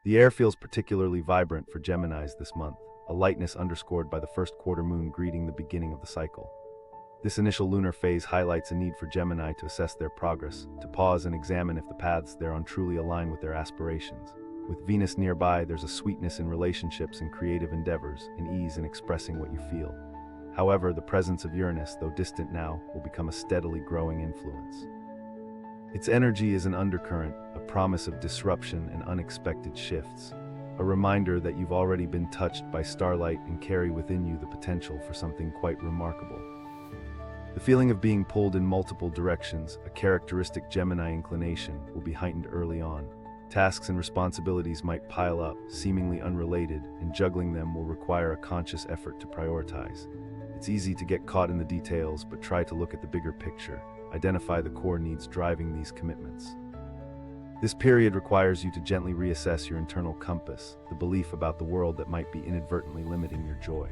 The air feels particularly vibrant for Geminis this month, a lightness underscored by the first quarter moon greeting the beginning of the cycle. This initial lunar phase highlights a need for Gemini to assess their progress, to pause and examine if the paths they're on truly align with their aspirations. With Venus nearby, there's a sweetness in relationships and creative endeavors, an ease in expressing what you feel. However, the presence of Uranus, though distant now, will become a steadily growing influence. Its energy is an undercurrent, a promise of disruption and unexpected shifts, a reminder that you've already been touched by starlight and carry within you the potential for something quite remarkable. The feeling of being pulled in multiple directions, a characteristic Gemini inclination, will be heightened early on. Tasks and responsibilities might pile up, seemingly unrelated, and juggling them will require a conscious effort to prioritize. It's easy to get caught in the details, but try to look at the bigger picture. Identify the core needs driving these commitments. This period requires you to gently reassess your internal compass, the belief about the world that might be inadvertently limiting your joy.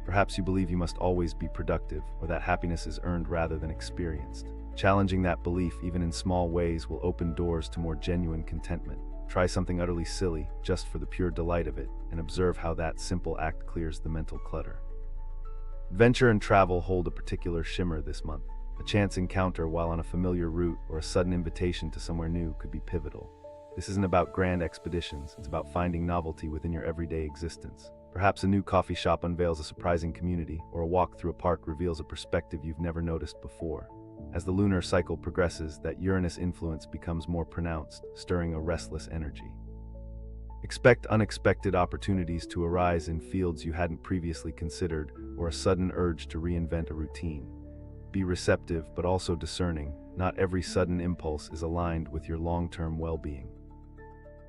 Perhaps you believe you must always be productive, or that happiness is earned rather than experienced. Challenging that belief, even in small ways, will open doors to more genuine contentment. Try something utterly silly, just for the pure delight of it, and observe how that simple act clears the mental clutter. Adventure and travel hold a particular shimmer this month. A chance encounter while on a familiar route or a sudden invitation to somewhere new could be pivotal. This isn't about grand expeditions, it's about finding novelty within your everyday existence. Perhaps a new coffee shop unveils a surprising community, or a walk through a park reveals a perspective you've never noticed before. As the lunar cycle progresses, that Uranus influence becomes more pronounced, stirring a restless energy. Expect unexpected opportunities to arise in fields you hadn't previously considered, or a sudden urge to reinvent a routine. Be receptive, but also discerning. Not every sudden impulse is aligned with your long-term well-being.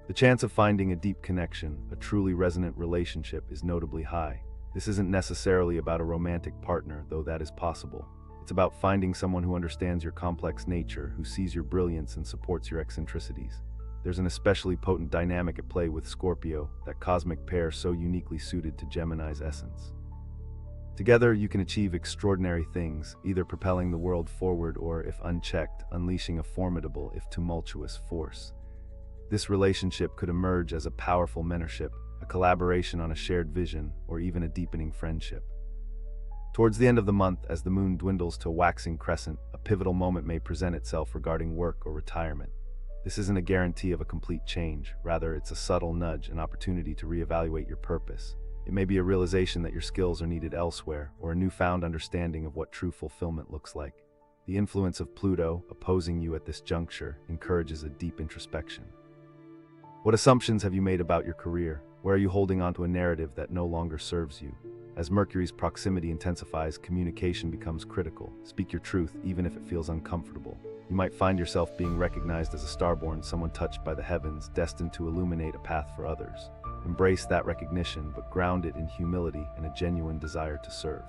The chance of finding a deep connection, a truly resonant relationship, is notably high. This isn't necessarily about a romantic partner, though that is possible. It's about finding someone who understands your complex nature, who sees your brilliance and supports your eccentricities. There's an especially potent dynamic at play with Scorpio, that cosmic pair so uniquely suited to Gemini's essence. Together, you can achieve extraordinary things, either propelling the world forward or, if unchecked, unleashing a formidable, if tumultuous, force. This relationship could emerge as a powerful mentorship, a collaboration on a shared vision, or even a deepening friendship. Towards the end of the month, as the moon dwindles to a waxing crescent, a pivotal moment may present itself regarding work or retirement. This isn't a guarantee of a complete change, rather it's a subtle nudge, an opportunity to reevaluate your purpose. It may be a realization that your skills are needed elsewhere, or a newfound understanding of what true fulfillment looks like. The influence of Pluto, opposing you at this juncture, encourages a deep introspection. What assumptions have you made about your career? Where are you holding onto a narrative that no longer serves you? As Mercury's proximity intensifies, communication becomes critical. Speak your truth, even if it feels uncomfortable. You might find yourself being recognized as a starborn, someone touched by the heavens, destined to illuminate a path for others. Embrace that recognition, but ground it in humility and a genuine desire to serve.